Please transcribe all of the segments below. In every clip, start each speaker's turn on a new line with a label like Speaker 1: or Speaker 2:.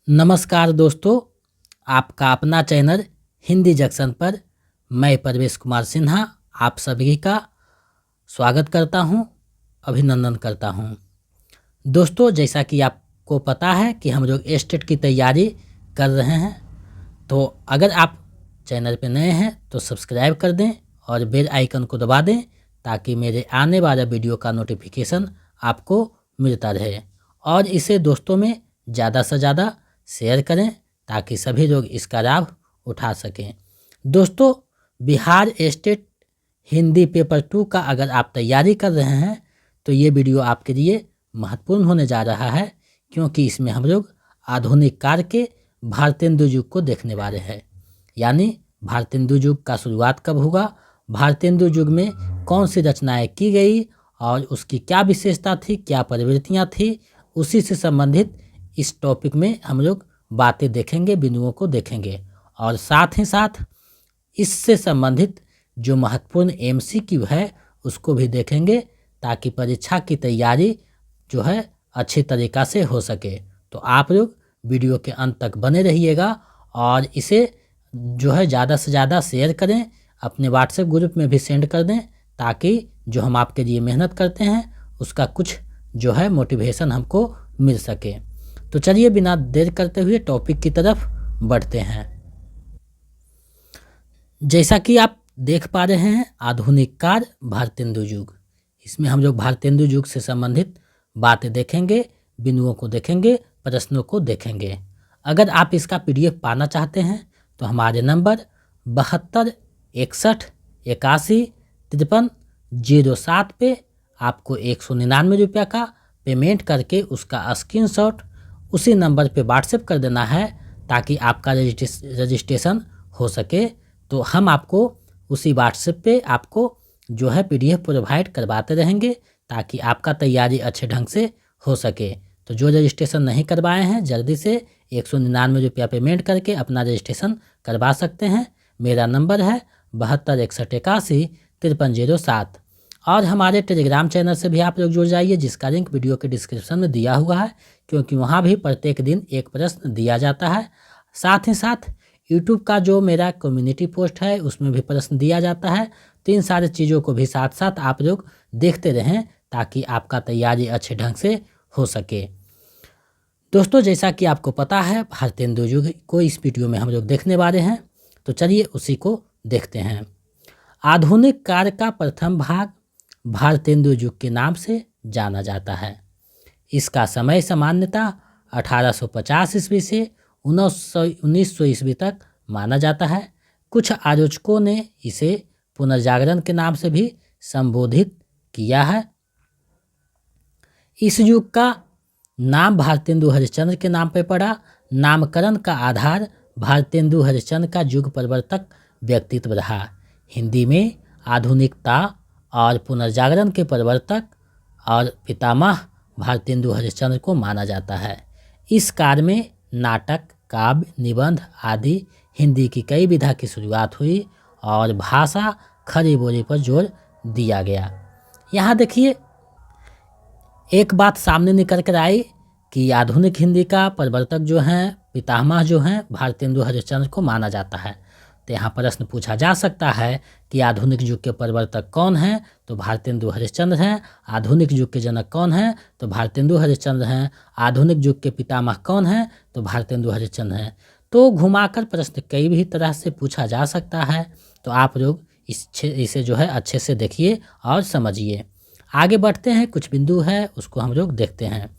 Speaker 1: नमस्कार दोस्तों, आपका अपना चैनल हिंदी जंक्शन पर मैं परवेश कुमार सिन्हा आप सभी का स्वागत करता हूं, अभिनंदन करता हूं। दोस्तों, जैसा कि आपको पता है कि हम लोग एस्टेट की तैयारी कर रहे हैं, तो अगर आप चैनल पर नए हैं तो सब्सक्राइब कर दें और बेल आइकन को दबा दें ताकि मेरे आने वाला वीडियो का नोटिफिकेशन आपको मिलता रहे और इसे दोस्तों में ज़्यादा से ज़्यादा शेयर करें ताकि सभी लोग इसका लाभ उठा सकें। दोस्तों, बिहार एस्टेट हिंदी पेपर 2 का अगर आप तैयारी कर रहे हैं तो ये वीडियो आपके लिए महत्वपूर्ण होने जा रहा है, क्योंकि इसमें हम लोग आधुनिक काल के भारतेंदु युग को देखने वाले हैं। यानी भारतेंदु युग का शुरुआत कब हुआ, भारतेंदु युग में कौन सी रचनाएं की गई और उसकी क्या विशेषता थी, क्या प्रवृत्तियाँ थी, उसी से संबंधित इस टॉपिक में हम लोग बातें देखेंगे, बिंदुओं को देखेंगे और साथ ही साथ इससे संबंधित जो महत्वपूर्ण MCQ है उसको भी देखेंगे ताकि परीक्षा की तैयारी जो है अच्छी तरीक़ा से हो सके। तो आप लोग वीडियो के अंत तक बने रहिएगा और इसे जो है ज़्यादा से ज़्यादा शेयर करें, अपने व्हाट्सएप ग्रुप में भी सेंड कर दें ताकि जो हम आपके लिए मेहनत करते हैं उसका कुछ जो है मोटिवेशन हमको मिल सके। तो चलिए बिना देर करते हुए टॉपिक की तरफ बढ़ते हैं। जैसा कि आप देख पा रहे हैं, आधुनिक काल भारतेंदु युग, इसमें हम लोग भारतेंदु युग से संबंधित बातें देखेंगे, बिंदुओं को देखेंगे, प्रश्नों को देखेंगे। अगर आप इसका PDF पाना चाहते हैं तो हमारे नंबर 72 61 81 53 07 पे आपको 199 रुपये का पेमेंट करके उसका स्क्रीनशॉट उसी नंबर पे व्हाट्सएप कर देना है ताकि आपका रजिस्ट्रेशन हो सके। तो हम आपको उसी व्हाट्सएप पे आपको जो है PDF प्रोवाइड करवाते रहेंगे ताकि आपका तैयारी अच्छे ढंग से हो सके। तो जो रजिस्ट्रेशन नहीं करवाए हैं जल्दी से 199 रुपया पेमेंट करके अपना रजिस्ट्रेशन करवा सकते हैं। मेरा नंबर है 72 61 81 53 07 और हमारे टेलीग्राम चैनल से भी आप लोग जुड़ जाइए जिसका लिंक वीडियो के डिस्क्रिप्शन में दिया हुआ है, क्योंकि वहाँ भी प्रत्येक दिन एक प्रश्न दिया जाता है। साथ ही साथ यूट्यूब का जो मेरा कम्युनिटी पोस्ट है उसमें भी प्रश्न दिया जाता है। तो इन सारी चीज़ों को भी साथ साथ आप लोग देखते रहें ताकि आपका तैयारी अच्छे ढंग से हो सके। दोस्तों, जैसा कि आपको पता है भारतेंदु युग को इस वीडियो में हम लोग देखने वाले हैं, तो चलिए उसी को देखते हैं। आधुनिक काल का प्रथम भाग भारतेंदु युग के नाम से जाना जाता है। इसका समय सामान्यतः 1850 ईस्वी से 1900 ईस्वी तक माना जाता है। कुछ आलोचकों ने इसे पुनर्जागरण के नाम से भी संबोधित किया है। इस युग का नाम भारतेंदु हरिश्चंद्र के नाम पर पड़ा। नामकरण का आधार भारतेंदु हरिश्चंद्र का युग परिवर्तक व्यक्तित्व रहा। हिंदी में आधुनिकता और पुनर्जागरण के प्रवर्तक और पितामह भारतेंदु हरिश्चंद्र को माना जाता है। इस काल में नाटक, काव्य, निबंध आदि हिंदी की कई विधा की शुरुआत हुई और भाषा खरी बोली पर जोर दिया गया। यहाँ देखिए एक बात सामने निकल कर आई कि आधुनिक हिंदी का प्रवर्तक जो हैं, पितामह जो हैं, भारतेंदु हरिश्चंद्र को माना जाता है। तो यहाँ प्रश्न पूछा जा सकता है कि आधुनिक युग के प्रवर्तक कौन हैं, तो भारतेंदु हरिश्चंद्र हैं। आधुनिक युग के जनक कौन हैं, तो भारतेंदु हरिश्चंद्र हैं। आधुनिक युग के पितामह कौन हैं, तो भारतेंदु हरिश्चंद्र हैं। तो घुमाकर प्रश्न कई भी तरह से पूछा जा सकता है। तो आप लोग इसे जो है अच्छे से देखिए और समझिए। आगे बढ़ते हैं, कुछ बिंदु है उसको हम लोग देखते हैं।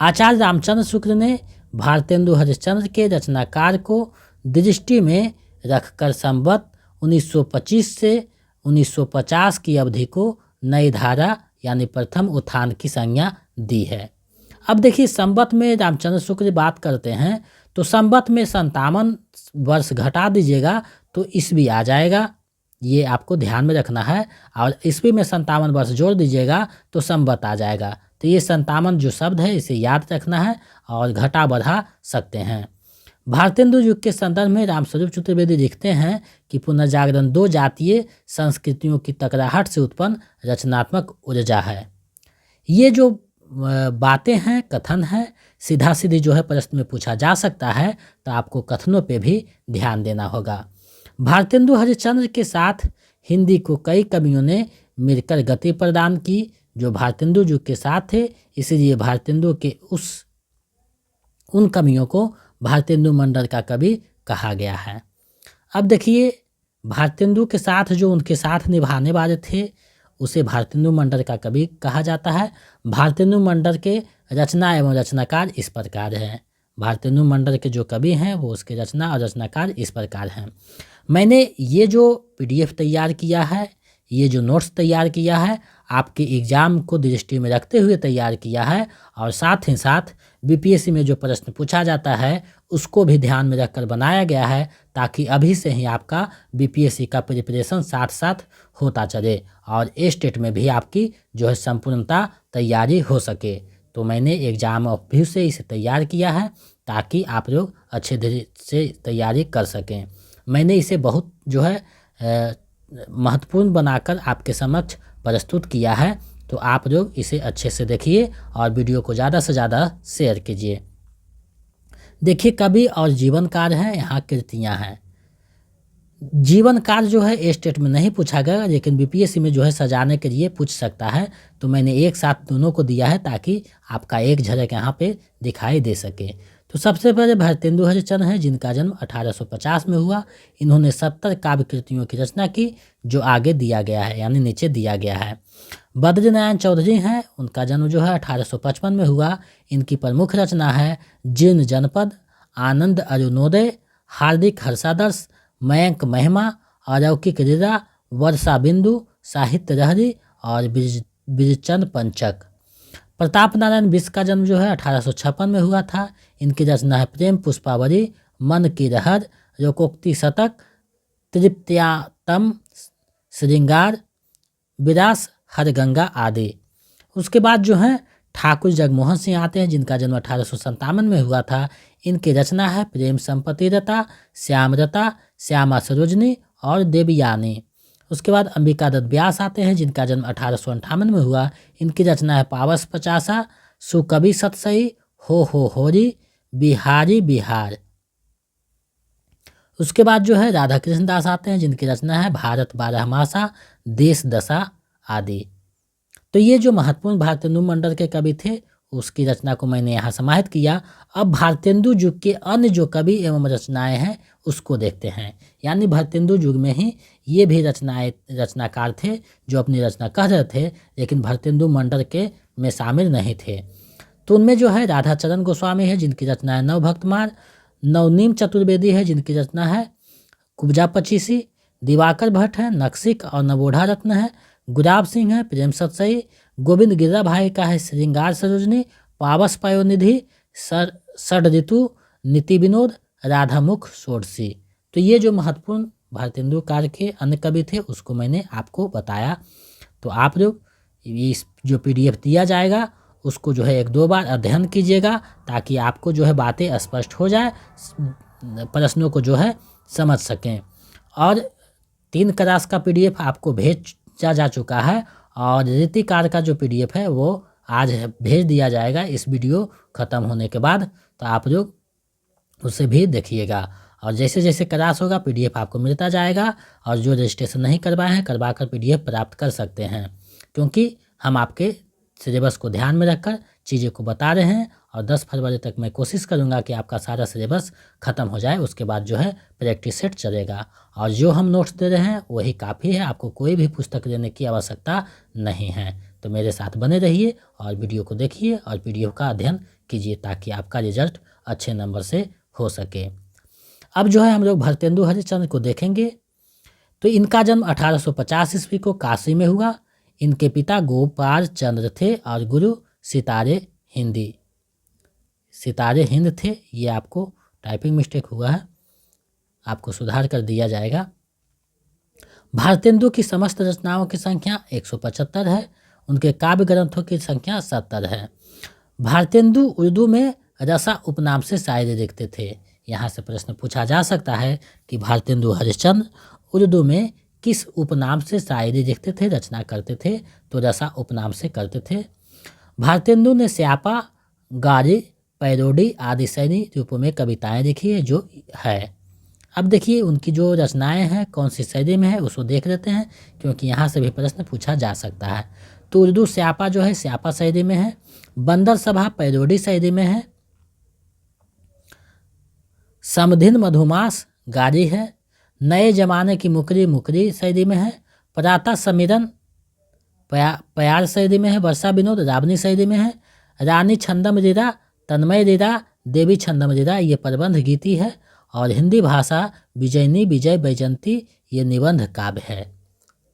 Speaker 1: आचार्य रामचंद्र शुक्ल ने भारतेंदु हरिश्चंद्र के रचनाकार को दृष्टि में रखकर संवत 1925 से 1950 की अवधि को नई धारा यानी प्रथम उत्थान की संज्ञा दी है। अब देखिए संवत में रामचंद्र शुक्ल बात करते हैं तो संवत में 57 वर्ष घटा दीजिएगा तो ईस्वी आ जाएगा, ये आपको ध्यान में रखना है। और ईस्वी में 57 वर्ष जोड़ दीजिएगा तो संवत आ जाएगा। तो ये 57 जो शब्द है इसे याद रखना है और घटा बढ़ा सकते हैं। भारतेंदु युग के संदर्भ में रामस्वरूप चतुर्वेदी लिखते हैं कि पुनर्जागरण दो जातीय संस्कृतियों की टकराहट से उत्पन्न रचनात्मक ऊर्जा है। ये जो बातें हैं, कथन है, सीधा सीधी जो है प्रश्न में पूछा जा सकता है, तो आपको कथनों पे भी ध्यान देना होगा। भारतेंदु हरिश्चंद्र के साथ हिंदी को कई कवियों ने मिलकर गति प्रदान की जो भारतेंदु जी के साथ थे, इसीलिए भारतेंदु के उन कवियों को भारतेंदु मंडल का कवि कहा गया है। अब देखिए, भारतेंदु के साथ जो उनके साथ निभाने वाले थे उसे भारतेंदु मंडल का कवि कहा जाता है। भारतेंदु मंडल के रचना एवं रचनाकार इस प्रकार हैं। भारतेंदु मंडल के जो कवि हैं वो उसके रचना और रचनाकार इस प्रकार हैं। मैंने ये जो PDF तैयार किया है, ये जो नोट्स तैयार किया है, आपके एग्ज़ाम को दृष्टि में रखते हुए तैयार किया है और साथ ही साथ BPSC में जो प्रश्न पूछा जाता है उसको भी ध्यान में रखकर बनाया गया है, ताकि अभी से ही आपका BPSC का प्रिपरेशन साथ साथ होता चले और स्टेट में भी आपकी जो है संपूर्णता तैयारी हो सके। तो मैंने एग्ज़ाम ऑफ व्यू से इसे तैयार किया है ताकि आप लोग अच्छे से तैयारी कर सकें। मैंने इसे बहुत जो है महत्वपूर्ण बनाकर आपके समक्ष प्रस्तुत किया है, तो आप लोग इसे अच्छे से देखिए और वीडियो को ज़्यादा से ज़्यादा शेयर कीजिए। देखिए, कवि और जीवन कार्य है, यहाँ कृतियाँ हैं। जीवन कार्य जो है स्टेट में नहीं पूछा गया, लेकिन BPSC में जो है सजाने के लिए पूछ सकता है, तो मैंने एक साथ दोनों को दिया है ताकि आपका एक झलक यहाँ पे दिखाई दे सके। तो सबसे पहले भारतेंदु हरिश्चंद्र हैं, जिनका जन्म 1850 में हुआ। इन्होंने 70 काव्य कृतियों की रचना की जो आगे दिया गया है, यानी नीचे दिया गया है। बद्रीनारायण चौधरी हैं, उनका जन्म जो है 1855 में हुआ। इनकी प्रमुख रचना है जीर्ण जनपद, आनंद अरुणोदय, हार्दिक हर्षादर्श, मयंक महिमा, अलौकिक लीला, वर्षा बिंदु, साहित्य लहरी और बिरचंद पंचक। प्रताप नारायण बिष्ट का जन्म जो है 1856 में हुआ था। इनकी रचना है प्रेम पुष्पावली, मन की लहर, लोकोक्ति शतक, तृप्त्यातम श्रृंगार, विलास हरगंगा आदि। उसके बाद जो है ठाकुर जगमोहन सिंह आते हैं, जिनका जन्म 1857 में हुआ था। इनकी रचना है प्रेम संपत्तिरता, श्यामरता, श्यामा सरोजनी और देवयानी। उसके बाद अंबिका दत्त व्यास आते हैं, जिनका जन्म 1858 में हुआ। इनकी रचना है पावस पचासा, सुकवि सतसई, हो होरी, बिहारी बिहार। उसके बाद जो है राधा कृष्ण दास आते हैं, जिनकी रचना है भारत बारहमासा, देश दशा आदि। तो ये जो महत्वपूर्ण भारतेंदु मंडल के कवि थे उसकी रचना को मैंने यहाँ समाहित किया। अब भारतेंदु युग के अन्य जो कवि एवं रचनाएं हैं उसको देखते हैं। यानी भारतेंदु युग में ही ये भी रचनाकार थे जो अपनी रचना कह रहे थे, लेकिन भारतेंदु मंडल के में शामिल नहीं थे। तो उनमें जो है राधाचरण गोस्वामी है, जिनकी रचना है नवभक्तमाल, नवनीम चतुर्वेदी है, जिनकी रचना है कुब्जा पचीसी, दिवाकर भट्ट है, नक्सिक और नवोढ़ा रत्न है, गुलाब सिंह है, प्रेम सतसई, गोविंद गिरजा भाई का है श्रृंगार सरोजनी, पावस पयोनिधि, षड ऋतु, नीति विनोद, राधामुख षोडशी। तो ये जो महत्वपूर्ण भारतेंदु काल के अन्य कवि थे उसको मैंने आपको बताया। तो आप लोग इस जो PDF दिया जाएगा उसको जो है 1-2 बार अध्ययन कीजिएगा, ताकि आपको जो है बातें स्पष्ट हो जाए, प्रश्नों को जो है समझ सकें। और 3 क्लास का PDF आपको भेजा जा चुका है और रीतिकार का जो PDF है वो आज भेज दिया जाएगा इस वीडियो ख़त्म होने के बाद। तो आप लोग उसे भी देखिएगा और जैसे जैसे क्लास होगा PDF आपको मिलता जाएगा। और जो रजिस्ट्रेशन नहीं करवाए हैं करवा कर PDF प्राप्त कर सकते हैं, क्योंकि हम आपके सिलेबस को ध्यान में रखकर चीज़ें को बता रहे हैं। और 10 फरवरी तक मैं कोशिश करूंगा कि आपका सारा सिलेबस ख़त्म हो जाए, उसके बाद जो है प्रैक्टिस सेट चलेगा। और जो हम नोट्स दे रहे हैं वही काफ़ी है, आपको कोई भी पुस्तक लेने की आवश्यकता नहीं है। तो मेरे साथ बने रहिए और वीडियो को देखिए और PDF का अध्ययन कीजिए, ताकि आपका रिजल्ट अच्छे नंबर से हो सके। अब जो है हम लोग भारतेंदु हरिश्चंद्र को देखेंगे। तो इनका जन्म 1850 ईस्वी को काशी में हुआ। इनके पिता गोपाल चंद्र थे और गुरु सितारे हिंद थे। ये आपको टाइपिंग मिस्टेक हुआ है, आपको सुधार कर दिया जाएगा। भारतेंदु की समस्त रचनाओं की संख्या 175 है। उनके काव्य ग्रंथों की संख्या 70 है। भारतेंदु उर्दू में रसा उपनाम से शायरी लिखते थे। यहाँ से प्रश्न पूछा जा सकता है कि भारतेंदु हरिश्चंद्र उर्दू में किस उपनाम से शायरी लिखते थे, रचना करते थे? तो रसा उपनाम से करते थे। भारतेंदु ने स्यापा, गारी, पैरोडी आदि शैली रूपों में कविताएं लिखी है जो है। अब देखिए उनकी जो रचनाएं हैं कौन सी शैली में है उसको देख लेते हैं, क्योंकि यहाँ से भी प्रश्न पूछा जा सकता है। तो उर्दू स्यापा जो है स्यापा शैली में है, बंदर सभा पैरोडी शैली में है, समधिन मधुमास गारी है, नए जमाने की मुकरी मुकरी शैली में है, पराता समीरन प्यार शैली में है, वर्षा विनोद रावनी शैली में है, रानी छंदम रीरा, तन्मय रीरा, देवी छंदम रीरा ये प्रबंध गीति है, और हिंदी भाषा विजयनी विजय बैजंती ये निबंध काव्य है।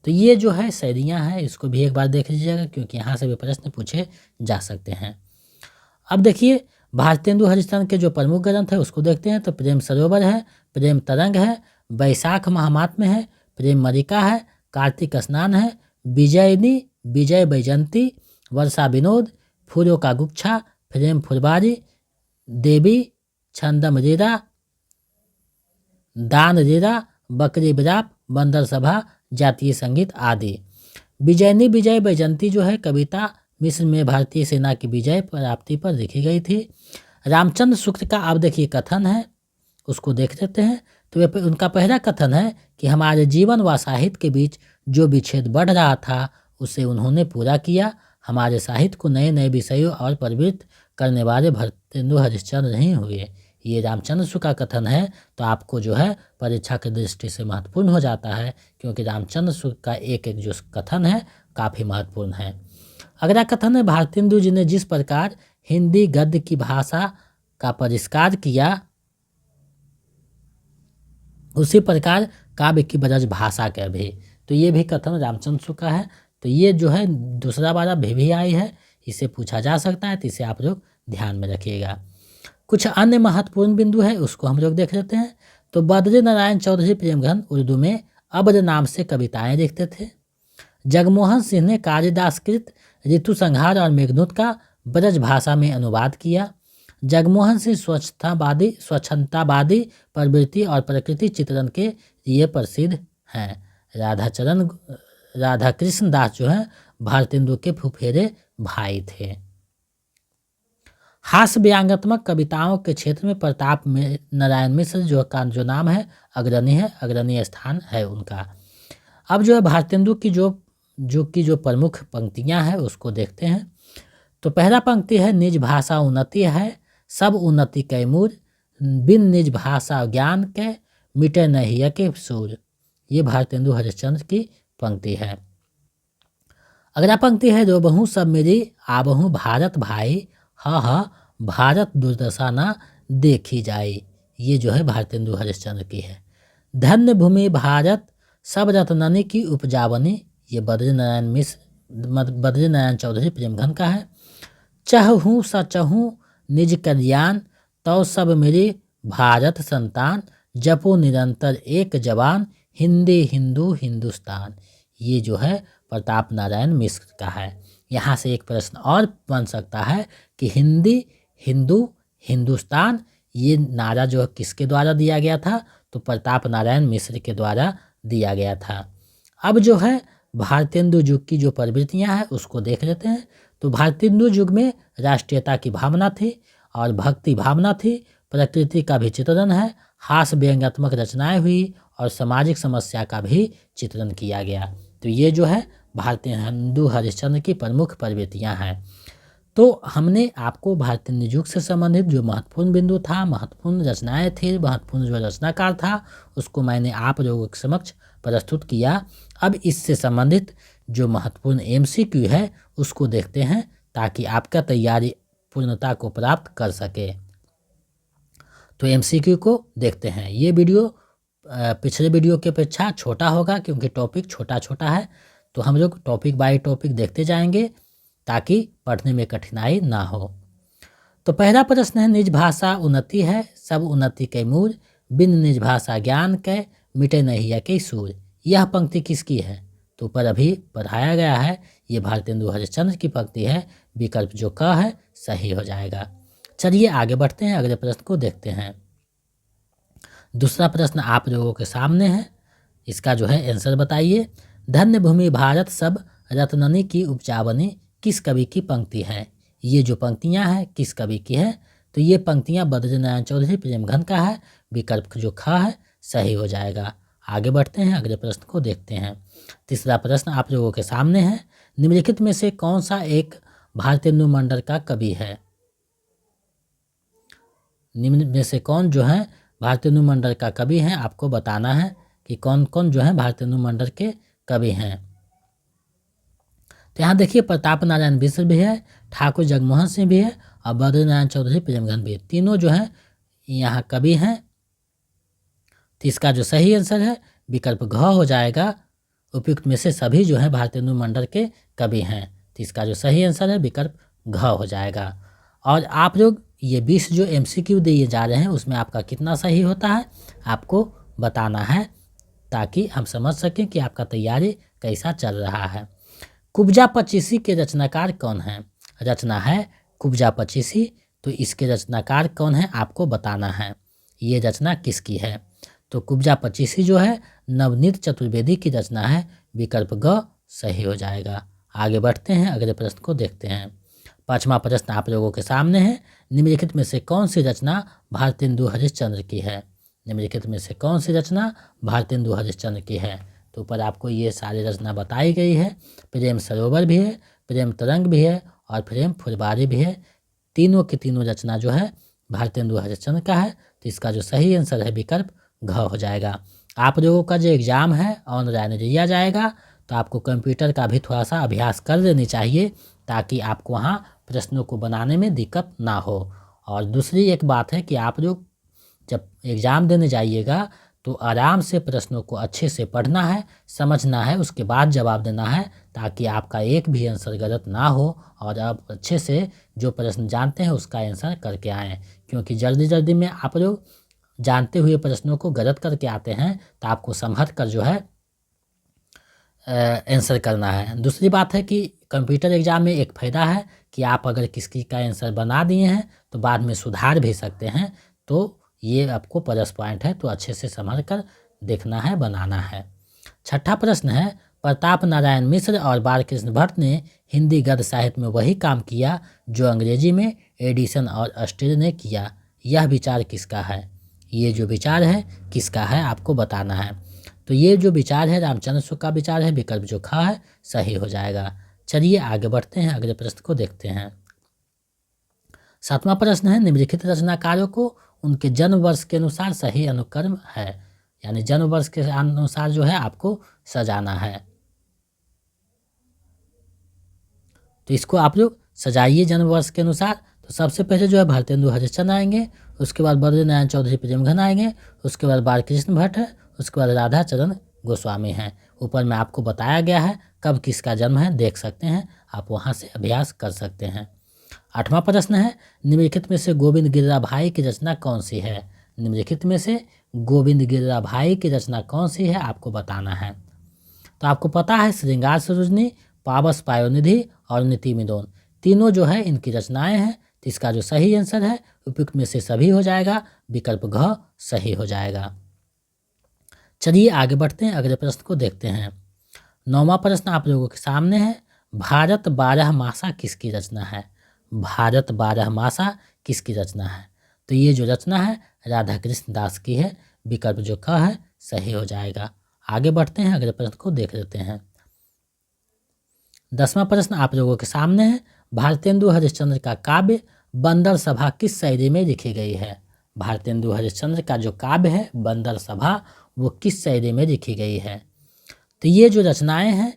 Speaker 1: तो ये जो है शैलियाँ हैं इसको भी एक बार देख लीजिएगा, क्योंकि यहाँ से भी प्रश्न पूछे जा सकते हैं। अब देखिए भारतेंदु हरिश्चंद्र के जो प्रमुख ग्रंथ है उसको देखते हैं। तो प्रेम सरोवर है, प्रेम तरंग है, वैशाख महात्म्य है, प्रेम मरिका है, कार्तिक स्नान है, विजयनी विजय बैजंती, वर्षा विनोद, फूलों का गुच्छा, प्रेम फुलबारी, देवी छंदम रीरा, दान रीरा, बकरी बिराप, बंदर सभा, जातीय संगीत आदि। विजयनी विजय बैजंती जो है कविता मिस्र में भारतीय सेना की विजय प्राप्ति पर लिखी गई थी। रामचंद्र शुक्ल का अब देखिए कथन है उसको देख लेते हैं। तो उनका पहला कथन है कि हमारे जीवन व साहित्य के बीच जो विच्छेद बढ़ रहा था उसे उन्होंने पूरा किया। हमारे साहित्य को नए नए विषयों और प्रवृत्त करने वाले भारतेंदु हरिश्चंद्र नहीं हुए। ये रामचंद्र शुक्ल का कथन है। तो आपको जो है परीक्षा की दृष्टि से महत्वपूर्ण हो जाता है, क्योंकि रामचंद्र शुक्ल का एक एक जो कथन है काफ़ी महत्वपूर्ण है। अगला कथन है भारतेंदु जी ने जिस प्रकार हिंदी गद्य की भाषा का परिष्कार किया उसी प्रकार काव्य की ब्रज भाषा का भी। तो ये भी कथन रामचंद्र शुक्ल का है। तो ये जो है दूसरा वाला भी आई है, इसे पूछा जा सकता है, तो इसे आप लोग ध्यान में रखिएगा। कुछ अन्य महत्वपूर्ण बिंदु है उसको हम लोग देख लेते हैं। तो बद्री नारायण चौधरी प्रेमघन उर्दू में अब्र नाम से कविताएं लिखते थे। जगमोहन सिंह ने कालिदासकृत ऋतु संहार और मेघदूत का ब्रज भाषा में अनुवाद किया। जगमोहन सिंह स्वच्छतावादी प्रवृत्ति और प्रकृति चित्रण के लिए प्रसिद्ध हैं। राधाकृष्ण दास जो है भारतेंदु के फुफेरे भाई थे। हास्य व्यंग्यात्मक कविताओं के क्षेत्र में प्रताप नारायण मिश्र जो नाम है अग्रणी स्थान है उनका। अब जो है भारतेंदु की जो प्रमुख पंक्तियां हैं उसको देखते हैं। तो पहला पंक्ति है निज भाषा उन्नति है, सब उन्नति कैमूर, बिन निज भाषा ज्ञान के मिटे नहीं के सूर। ये भारतेंदु हरिश्चंद्र की पंक्ति है। अगला पंक्ति है रोबहू सब मेरी आबहू भारत भाई, हा भारत दुर्दशा ना देखी जाए। ये जो है भारतेंदु हरिश्चंद्र की है। धन्य भूमि भारत सब रत्ननी की उपजावनी, ये बद्री नारायण चौधरी प्रेमघन का है। चहूँ सचहूँ निज कल्याण, तो सब मेरी भारत संतान, जपो निरंतर एक जवान, हिंदी हिंदू हिंदुस्तान। ये जो है प्रताप नारायण मिश्र का है। यहाँ से एक प्रश्न और बन सकता है कि हिंदी हिंदू हिंदुस्तान ये नारा जो किसके द्वारा दिया गया था? तो प्रताप नारायण मिश्र के द्वारा दिया गया था। अब जो है भारतेंदु युग की जो प्रवृत्तियाँ हैं उसको देख लेते हैं। तो भारतेंदु युग में राष्ट्रीयता की भावना थी और भक्ति भावना थी, प्रकृति का भी चित्रण है, हास्य व्यंग्यात्मक रचनाएं हुई और सामाजिक समस्या का भी चित्रण किया गया। तो ये जो है भारतेंदु हरिश्चंद्र की प्रमुख प्रवृत्तियाँ हैं। तो हमने आपको भारतेंदु युग से संबंधित जो महत्वपूर्ण बिंदु था, महत्वपूर्ण रचनाएं थी, महत्वपूर्ण जो रचनाकार था उसको मैंने आप लोगों के समक्ष प्रस्तुत किया। अब इससे संबंधित जो महत्वपूर्ण MCQ है उसको देखते हैं ताकि आपका तैयारी पूर्णता को प्राप्त कर सके। तो MCQ को देखते हैं। ये वीडियो पिछले वीडियो की अपेक्षा छोटा होगा क्योंकि टॉपिक छोटा छोटा है। तो हम लोग टॉपिक बाय टॉपिक देखते जाएंगे ताकि पढ़ने में कठिनाई ना हो। तो पहला प्रश्न है निज भाषा उन्नति है, सब उन्नति के मूल, बिन निज भाषा ज्ञान के मिटे नहीं के सूर। यह पंक्ति किसकी है? तो ऊपर अभी पढ़ाया गया है, ये भारतेंदु हरिश्चंद्र की पंक्ति है। विकल्प जो क है सही हो जाएगा। चलिए आगे बढ़ते हैं, अगले प्रश्न को देखते हैं। दूसरा प्रश्न आप लोगों के सामने है, इसका जो है आंसर बताइए। धन्य भूमि भारत सब रत्ननी की उपजावनी किस कवि की पंक्ति है? ये जो पंक्तियां हैं किस कवि की है? तो ये पंक्तियां बद्रीनारायण चौधरी प्रेमघन का है। विकल्प जो ख है सही हो जाएगा। आगे बढ़ते हैं, अगले प्रश्न को देखते हैं। तीसरा प्रश्न आप लोगों के सामने है। निम्नलिखित में से कौन सा एक भारतेंदु मंडल का कवि है? निम्न में से कौन जो है भारतेंदु मंडल का कवि है, आपको बताना है कि कौन कौन जो है भारतेंदु मंडल के कवि हैं। तो यहाँ देखिए प्रताप नारायण मिश्र भी है, ठाकुर जगमोहन सिंह भी है और बद्रीनारायण चौधरी प्रेमघन भी है। तीनों जो है यहाँ कवि हैं। तो इसका जो सही आंसर है विकल्प घ हो जाएगा। उपयुक्त में से सभी जो है भारतेंदु मंडल के कवि हैं। तो इसका जो सही आंसर है विकल्प घ हो जाएगा। और आप लोग ये 20 जो MCQ दिए जा रहे हैं उसमें आपका कितना सही होता है आपको बताना है, ताकि हम समझ सकें कि आपका तैयारी कैसा चल रहा है। कुब्जा पचीसी के रचनाकार कौन हैं? रचना है कुब्जा पचीसी, तो इसके रचनाकार कौन है आपको बताना है। ये रचना किसकी है? तो कुब्जा पचीसी जो है नवनीत चतुर्वेदी की रचना है। विकल्प ग सही हो जाएगा। आगे बढ़ते हैं, अगले प्रश्न को देखते हैं। पांचवा प्रश्न आप लोगों के सामने है। निम्नलिखित में से कौन सी रचना भारतेंदु हरिश्चंद्र की है? निम्नलिखित में से कौन सी रचना भारतेंदु हरिश्चंद्र की है? तो ऊपर आपको ये सारी रचना बताई गई है। प्रेम सरोवर भी है, प्रेम तरंग भी है और प्रेम फुलवारी भी है। तीनों की तीनों रचना जो है भारतेंदु हरिश्चंद्र का है। तो इसका जो सही आंसर है विकल्प घ हो जाएगा। आप लोगों का जो एग्ज़ाम है ऑनलाइन लिया जाएगा, तो आपको कंप्यूटर का भी थोड़ा सा अभ्यास कर लेनी चाहिए, ताकि आपको वहाँ प्रश्नों को बनाने में दिक्कत ना हो। और दूसरी एक बात है कि आप लोग जब एग्ज़ाम देने जाइएगा तो आराम से प्रश्नों को अच्छे से पढ़ना है, समझना है, उसके बाद जवाब देना है, ताकि आपका एक भी आंसर गलत ना हो और आप अच्छे से जो प्रश्न जानते हैं उसका आंसर करके आएँ। क्योंकि जल्दी जल्दी में आप लोग जानते हुए प्रश्नों को गलत करके आते हैं, तो आपको संभल कर जो है आंसर करना है। दूसरी बात है कि कंप्यूटर एग्ज़ाम में एक फ़ायदा है कि आप अगर किसी का आंसर बना दिए हैं तो बाद में सुधार भी सकते हैं। तो ये आपको प्लस पॉइंट है, तो अच्छे से समझ कर देखना है, बनाना है। छठा प्रश्न है। प्रताप नारायण मिश्र और बालकृष्ण भट्ट ने हिंदी गद्य साहित्य में वही काम किया जो अंग्रेजी में एडिसन और अस्टेड ने किया। यह विचार किसका है? ये जो विचार है किसका है आपको बताना है। तो ये जो विचार है रामचंद्र शुक्ल का विचार है। विकल्प जो ख है सही हो जाएगा। चलिए आगे बढ़ते हैं, अगले प्रश्न को देखते हैं। सातवां प्रश्न है। निम्नलिखित रचनाकारों को उनके जन्म वर्ष के अनुसार सही अनुक्रम है, यानी जन्म वर्ष के अनुसार जो है आपको सजाना है। तो इसको आप लोग सजाइए जन्म वर्ष के अनुसार। तो सबसे पहले जो है भारतेंदु हरिश्चंद्र आएंगे, उसके बाद बद्रीनारायण चौधरी प्रेमघन आएंगे, उसके बाद बालकृष्ण भट्ट है, उसके बाद राधा चरण गोस्वामी हैं। ऊपर में आपको बताया गया है कब किसका जन्म है, देख सकते हैं, आप वहाँ से अभ्यास कर सकते हैं। आठवां प्रश्न है। निम्नलिखित में से गोविंद गिरिरा भाई की रचना कौन सी है? निम्नलिखित में से गोविंद गिरिरा भाई की रचना कौन सी है आपको बताना है। तो आपको पता है श्रृंगार सरोजनी, पावस पायोनिधि और नीतिमिदोन, तीनों जो है इनकी रचनाएं हैं। तो इसका जो सही आंसर है उपयुक्त में से सभी हो जाएगा। विकल्प घ सही हो जाएगा। चलिए आगे बढ़ते हैं, अगले प्रश्न को देखते हैं। नौवां प्रश्न आप लोगों के सामने है। भारत 12 मासा किसकी रचना है? भारत 12 मासा किसकी रचना है? तो ये जो रचना है राधा कृष्ण दास की है। विकल्प जो ख है सही हो जाएगा। आगे बढ़ते हैं, अगले प्रश्न को देख लेते हैं। 10वां प्रश्न आप लोगों के सामने है। भारतेंदु हरिश्चंद्र का काव्य बंदर सभा किस शैली में लिखी गई है? भारतेंदु हरिश्चंद्र का जो काव्य है बंदर सभा, वो किस शैली में लिखी गई है? तो ये जो रचनाएं हैं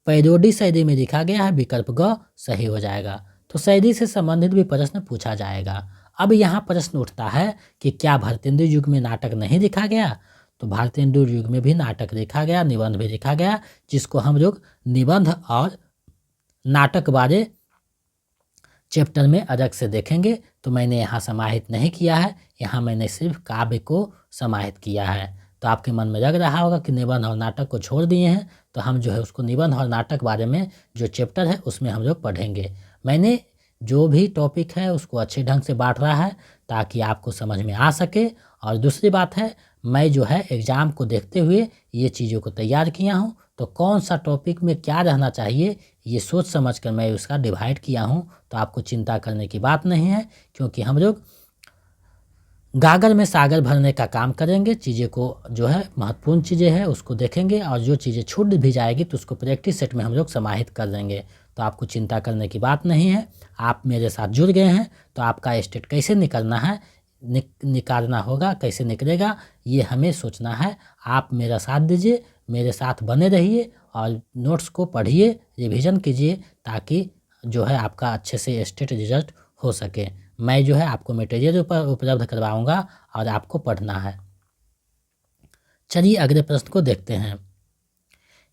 Speaker 1: पैरोडी शैली में लिखा गया है। विकल्प ग सही हो जाएगा। तो शैली से संबंधित भी प्रश्न पूछा जाएगा। अब यहाँ प्रश्न उठता है कि क्या भारतेंदु युग में नाटक नहीं लिखा गया? तो भारतेंदु युग में भी नाटक लिखा गया, निबंध भी लिखा गया, जिसको हम लोग निबंध और नाटक वाले चैप्टर में अलग से देखेंगे। तो मैंने यहाँ समाहित नहीं किया है, यहाँ मैंने सिर्फ काव्य को समाहित किया है। तो आपके मन में लग रहा होगा कि निबंध और नाटक को छोड़ दिए हैं, तो हम जो है उसको निबंध और नाटक बारे में जो चैप्टर है उसमें हम लोग पढ़ेंगे। मैंने जो भी टॉपिक है उसको अच्छे ढंग से बांट रहा है ताकि आपको समझ में आ सके। और दूसरी बात है, मैं जो है एग्ज़ाम को देखते हुए ये चीज़ों को तैयार किया हूँ। तो कौन सा टॉपिक में क्या रहना चाहिए ये सोच समझ कर मैं उसका डिवाइड किया हूँ। तो आपको चिंता करने की बात नहीं है, क्योंकि हम लोग गागर में सागर भरने का काम करेंगे। चीज़ें को जो है महत्वपूर्ण चीज़ें हैं उसको देखेंगे, और जो चीज़ें छूट भी जाएगी तो उसको प्रैक्टिस सेट में हम लोग समाहित कर देंगे। तो आपको चिंता करने की बात नहीं है। आप मेरे साथ जुड़ गए हैं तो आपका स्टेट कैसे निकलना है, निकालना होगा, कैसे निकलेगा, ये हमें सोचना है। आप मेरा साथ दीजिए, मेरे साथ बने रहिए और नोट्स को पढ़िए, रिवीजन कीजिए, ताकि जो है आपका अच्छे से स्टेट रिजल्ट हो सके। मैं जो है आपको मटेरियल उपलब्ध करवाऊंगा और आपको पढ़ना है। चलिए अगले प्रश्न को देखते हैं।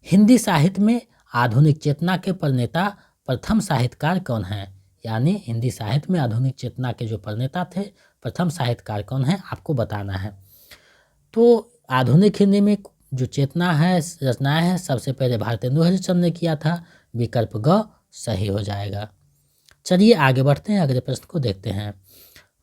Speaker 1: हिंदी साहित्य में आधुनिक चेतना के प्रणेता प्रथम साहित्यकार कौन हैं? यानी हिंदी साहित्य में आधुनिक चेतना के जो प्रणेता थे, प्रथम साहित्यकार कौन है, आपको बताना है। तो आधुनिक हिंदी में जो चेतना है, रचनाएं हैं, सबसे पहले भारतेंदु हरिश्चंद्र ने किया था। विकल्प ग सही हो जाएगा। चलिए आगे बढ़ते हैं, अगले प्रश्न को देखते हैं।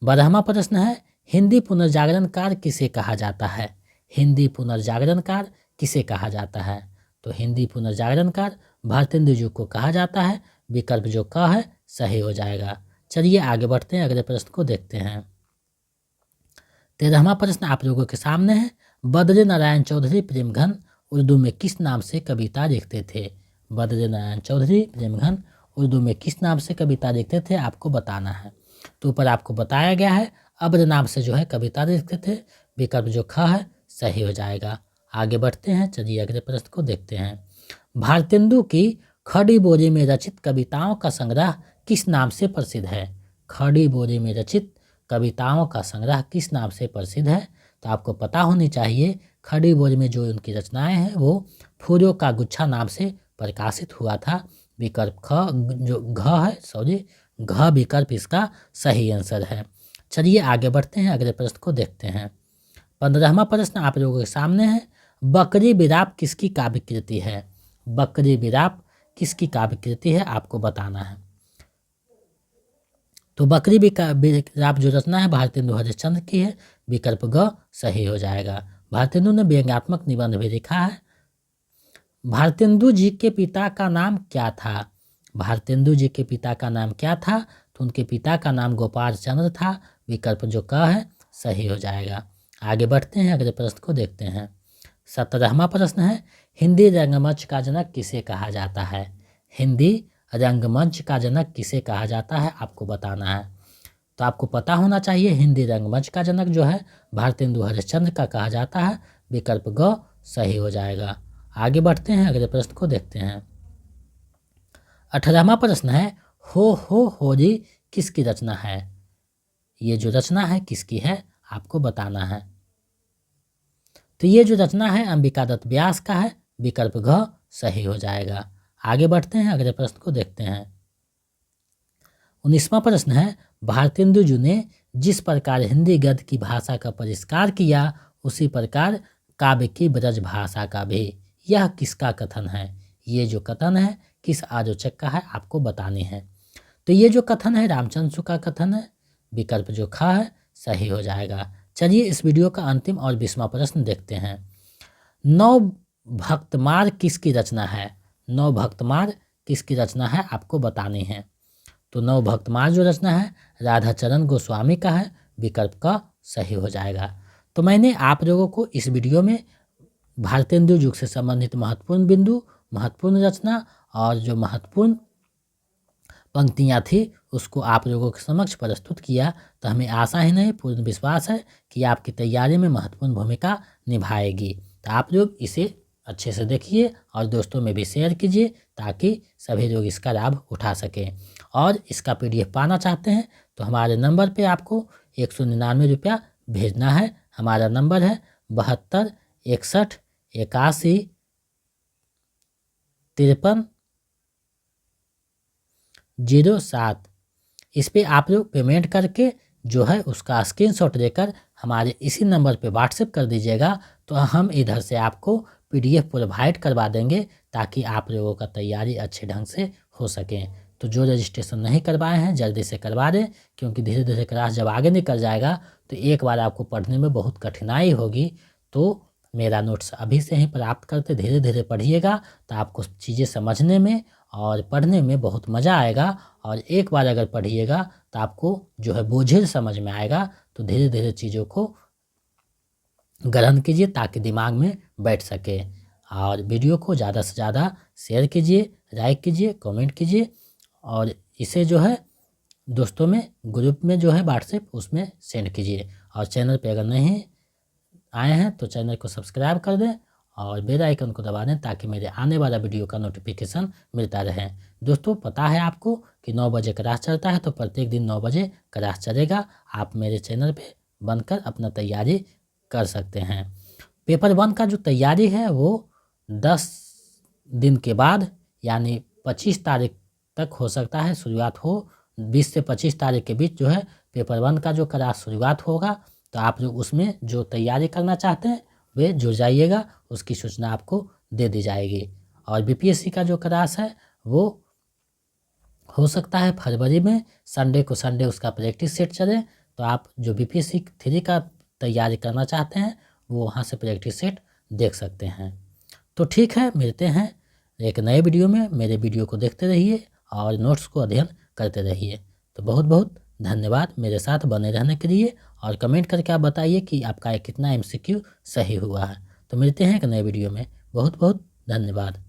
Speaker 1: 12वां प्रश्न है, हिंदी पुनर्जागरणकार किसे कहा जाता है? हिंदी पुनर्जागरणकार किसे कहा जाता है? तो हिंदी पुनर्जागरणकार भारतेंदु जी को कहा जाता है। विकल्प जो क है सही हो जाएगा। चलिए आगे बढ़ते हैं, अगले प्रश्न को देखते हैं। 13वां प्रश्न आप लोगों के सामने है। बद्री नारायण चौधरी प्रेमघन उर्दू में किस नाम से कविता लिखते थे? बद्री नारायण चौधरी प्रेमघन उर्दू में किस नाम से कविता लिखते थे, आपको बताना है। तो ऊपर आपको बताया गया है, अब्र नाम से जो है कविता लिखते थे। विकल्प जो ख है सही हो जाएगा। आगे बढ़ते हैं, चलिए अगले प्रश्न को देखते हैं। भारतेंदु की खड़ी बोरी में रचित कविताओं का संग्रह किस नाम से प्रसिद्ध है? खड़ी बोरी में रचित कविताओं का संग्रह किस नाम से प्रसिद्ध है? तो आपको पता होनी चाहिए, खड़ी बोरी में जो उनकी रचनाएं हैं वो फूलों का गुच्छा नाम से प्रकाशित हुआ था। विकल्प ख जो घ है, सॉरी घ विकल्प इसका सही आंसर है। चलिए आगे बढ़ते हैं, अगले प्रश्न को देखते हैं। 15वां प्रश्न आप लोगों के सामने है। बकरी बिराप किसकी काव्य कृति है? बकरी बिराप किसकी काव्य कृति है, आपको बताना है। तो बकरी बिराप जो रचना है भारतेंदु हरिश्चंद्र की है। विकल्प ग सही हो जाएगा। भारतेंदु ने व्यंग्यात्मक निबंध भी लिखा है। भारतेंदु जी के पिता का नाम क्या था? भारतेंदु जी के पिता का नाम क्या था? तो उनके पिता का नाम गोपाल चंद्र था। विकल्प जो क है सही हो जाएगा। आगे बढ़ते हैं, अगले प्रश्न को देखते हैं। 17वां प्रश्न है, हिंदी रंगमंच का जनक किसे कहा जाता है? हिंदी रंगमंच का जनक किसे कहा जाता है, आपको बताना है। तो आपको पता होना चाहिए, हिंदी रंगमंच का जनक जो है भारतेंदु हरिश्चंद्र का कहा जाता है। विकल्प ग सही हो जाएगा। आगे बढ़ते हैं, अगले प्रश्न को देखते हैं। 18वां प्रश्न है, हो होरी किसकी रचना है? ये जो रचना है किसकी है, आपको बताना है। तो ये जो रचना है अंबिका दत्त व्यास का है। विकल्प घ सही हो जाएगा। आगे बढ़ते हैं, अगले प्रश्न को देखते हैं। 19वां प्रश्न है, भारतेंदु जी ने जिस प्रकार हिंदी गद्य की भाषा का परिष्कार किया, उसी प्रकार काव्य की ब्रज भाषा का भी। यह किसका कथन है? ये जो कथन है किस आलोचक का है, आपको बतानी है। तो ये जो कथन है रामचंद्र का कथन है। विकल्प जो ख है सही हो जाएगा। चलिए इस वीडियो का अंतिम और 20वां प्रश्न देखते हैं। नौ भक्तमार किसकी रचना है? नौ भक्तमार किसकी रचना है, आपको बतानी है। तो नौ भक्तमार जो रचना है राधाचरण गोस्वामी का है। विकल्प का सही हो जाएगा। तो मैंने आप लोगों को इस वीडियो में भारतेंदु युग से संबंधित महत्वपूर्ण बिंदु, महत्वपूर्ण रचना और जो महत्वपूर्ण पंक्तियाँ थी उसको आप लोगों के समक्ष प्रस्तुत किया। तो हमें आशा ही नहीं पूर्ण विश्वास है कि आपकी तैयारी में महत्वपूर्ण भूमिका निभाएगी। तो आप लोग इसे अच्छे से देखिए और दोस्तों में भी शेयर कीजिए, ताकि सभी लोग इसका लाभ उठा सकें। और इसका PDF पाना चाहते हैं तो हमारे नंबर पे आपको 199 रुपया भेजना है। हमारा नंबर है 72 61 81 53 07। इस पे आप लोग पेमेंट करके जो है उसका स्क्रीनशॉट लेकर हमारे इसी नंबर पे व्हाट्सएप कर दीजिएगा। तो हम इधर से आपको PDF प्रोवाइड करवा देंगे, ताकि आप लोगों का तैयारी अच्छे ढंग से हो सके। तो जो रजिस्ट्रेशन नहीं करवाए हैं जल्दी से करवा दें, क्योंकि धीरे धीरे क्लास जब आगे निकल जाएगा तो एक बार आपको पढ़ने में बहुत कठिनाई होगी। तो मेरा नोट्स अभी से ही प्राप्त करते धीरे धीरे पढ़िएगा, तो आपको चीज़ें समझने में और पढ़ने में बहुत मज़ा आएगा। और एक बार अगर पढ़िएगा तो आपको जो है बोझिल समझ में आएगा। तो धीरे धीरे चीज़ों को ग्रहण कीजिए ताकि दिमाग में बैठ सके। और वीडियो को ज़्यादा से ज़्यादा शेयर कीजिए, लाइक कीजिए, कमेंट कीजिए और इसे जो है दोस्तों में ग्रुप में जो है व्हाट्सएप उसमें सेंड कीजिए। और चैनल पे अगर नहीं आए हैं तो चैनल को सब्सक्राइब कर दें और बेल आइकन को दबा दें ताकि मेरे आने वाला वीडियो का नोटिफिकेशन मिलता रहे। दोस्तों पता है आपको कि 9 बजे क्लास चलता है, तो प्रत्येक दिन 9 बजे क्लास चलेगा। आप मेरे चैनल पे बनकर अपना तैयारी कर सकते हैं। पेपर 1 का जो तैयारी है वो 10 दिन के बाद यानी 25 तारीख तक हो सकता है शुरुआत हो। 20 से 25 तारीख के बीच जो है पेपर 1 का जो क्लास शुरुआत होगा। तो आप जो उसमें जो तैयारी करना चाहते हैं वे जुड़ जाइएगा, उसकी सूचना आपको दे दी जाएगी। और बीपीएससी का जो क्लास है वो हो सकता है फरवरी में संडे को संडे उसका प्रैक्टिस सेट चले। तो आप जो बीपीएससी 3 का तैयारी करना चाहते हैं वो वहाँ से प्रैक्टिस सेट देख सकते हैं। तो ठीक है, मिलते हैं एक नए वीडियो में। मेरे वीडियो को देखते रहिए और नोट्स को अध्ययन करते रहिए। तो बहुत बहुत धन्यवाद मेरे साथ बने रहने के लिए। और कमेंट करके आप बताइए कि आपका कितना एमसीक्यू सही हुआ है। तो मिलते हैं एक नए वीडियो में। बहुत बहुत धन्यवाद।